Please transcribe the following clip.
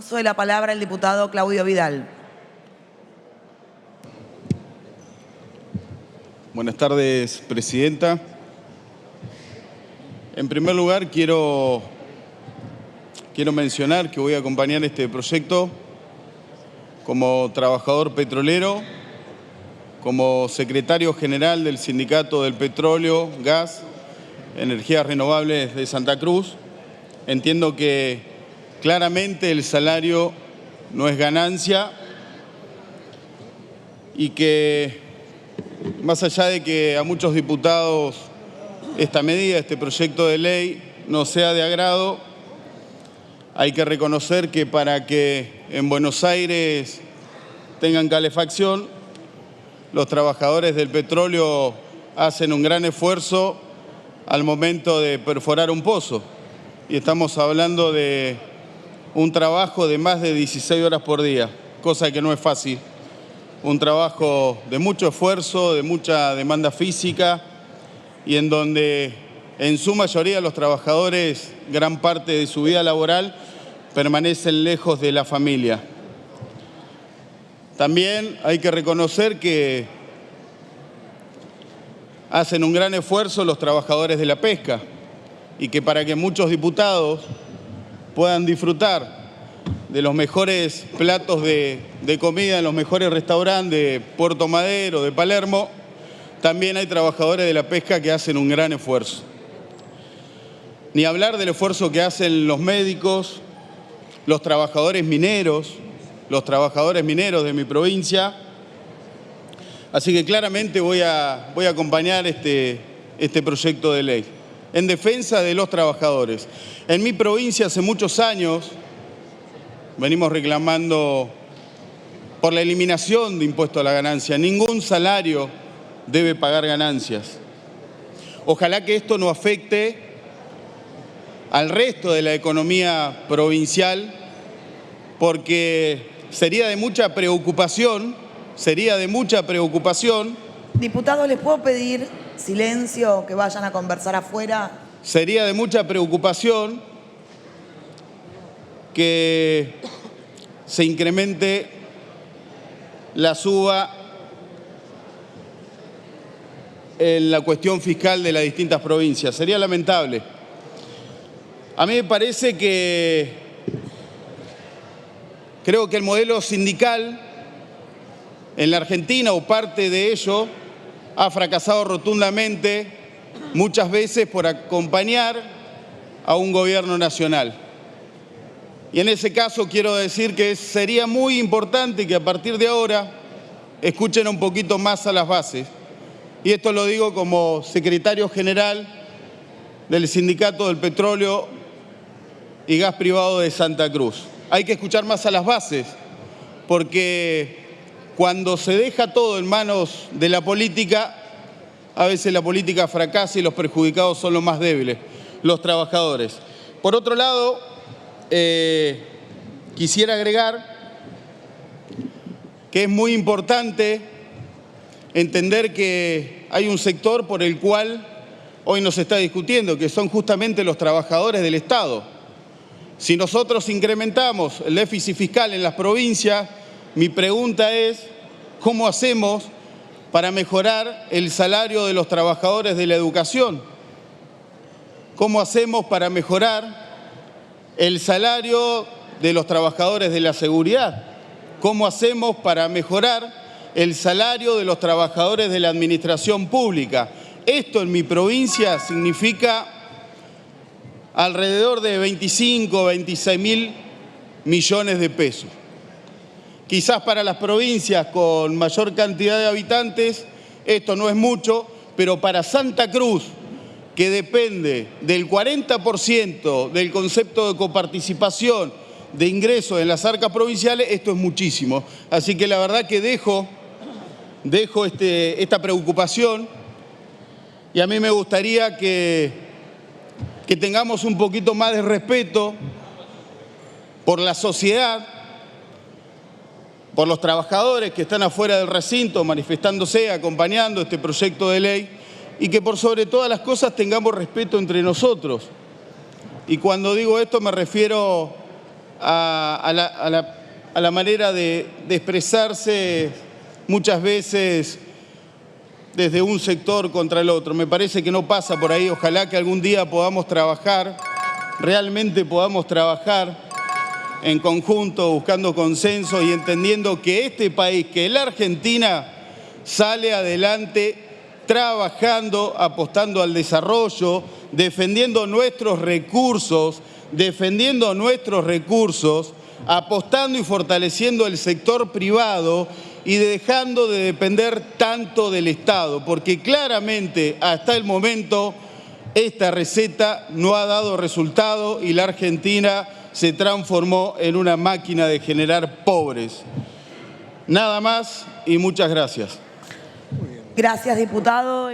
Uso de la palabra el diputado Claudio Vidal. Buenas tardes, presidenta. En primer lugar, quiero mencionar que voy a acompañar este proyecto como trabajador petrolero, como secretario general del Sindicato del Petróleo, Gas, Energías Renovables de Santa Cruz. Entiendo que claramente el salario no es ganancia y que, más allá de que a muchos diputados esta medida, este proyecto de ley, no sea de agrado, hay que reconocer que para que en Buenos Aires tengan calefacción, los trabajadores del petróleo hacen un gran esfuerzo al momento de perforar un pozo. Y estamos hablando de un trabajo de más de 16 horas por día, cosa que no es fácil. Un trabajo de mucho esfuerzo, de mucha demanda física y en donde en su mayoría los trabajadores, gran parte de su vida laboral, permanecen lejos de la familia. También hay que reconocer que hacen un gran esfuerzo los trabajadores de la pesca y que para que muchos diputados puedan disfrutar de los mejores platos de comida en los mejores restaurantes de Puerto Madero, de Palermo, también hay trabajadores de la pesca que hacen un gran esfuerzo. Ni hablar del esfuerzo que hacen los médicos, los trabajadores mineros de mi provincia. Así que claramente voy a acompañar este proyecto de ley en defensa de los trabajadores. En mi provincia hace muchos años venimos reclamando por la eliminación de impuesto a la ganancia. Ningún salario debe pagar ganancias. Ojalá que esto no afecte al resto de la economía provincial, porque sería de mucha preocupación. Diputados, ¿les puedo pedir silencio, que vayan a conversar afuera? Sería de mucha preocupación que se incremente la suba en la cuestión fiscal de las distintas provincias. Sería lamentable. A mí me parece que creo que el modelo sindical en la Argentina, o parte de ello, ha fracasado rotundamente muchas veces por acompañar a un gobierno nacional. Y en ese caso quiero decir que sería muy importante que a partir de ahora escuchen un poquito más a las bases. Y esto lo digo como secretario general del Sindicato del Petróleo y Gas Privado de Santa Cruz. Hay que escuchar más a las bases, porque cuando se deja todo en manos de la política, a veces la política fracasa y los perjudicados son los más débiles, los trabajadores. Por otro lado, quisiera agregar que es muy importante entender que hay un sector por el cual hoy no se está discutiendo, que son justamente los trabajadores del Estado. Si nosotros incrementamos el déficit fiscal en las provincias, mi pregunta es, ¿cómo hacemos para mejorar el salario de los trabajadores de la educación? ¿Cómo hacemos para mejorar el salario de los trabajadores de la seguridad? ¿Cómo hacemos para mejorar el salario de los trabajadores de la administración pública? Esto en mi provincia significa alrededor de 25 o 26 mil millones de pesos. Quizás para las provincias con mayor cantidad de habitantes esto no es mucho, pero para Santa Cruz, que depende del 40% del concepto de coparticipación de ingresos en las arcas provinciales, esto es muchísimo. Así que la verdad que dejo esta preocupación y a mí me gustaría que tengamos un poquito más de respeto por la sociedad, por los trabajadores que están afuera del recinto manifestándose, acompañando este proyecto de ley, y que por sobre todas las cosas tengamos respeto entre nosotros. Y cuando digo esto me refiero a la manera de expresarse muchas veces desde un sector contra el otro. Me parece que no pasa por ahí. Ojalá que algún día podamos trabajar, realmente podamos trabajar en conjunto, buscando consenso y entendiendo que este país, que la Argentina, sale adelante trabajando, apostando al desarrollo, defendiendo nuestros recursos, apostando y fortaleciendo el sector privado y dejando de depender tanto del Estado, porque claramente hasta el momento esta receta no ha dado resultado y la Argentina se transformó en una máquina de generar pobres. Nada más y muchas gracias. Gracias, diputado.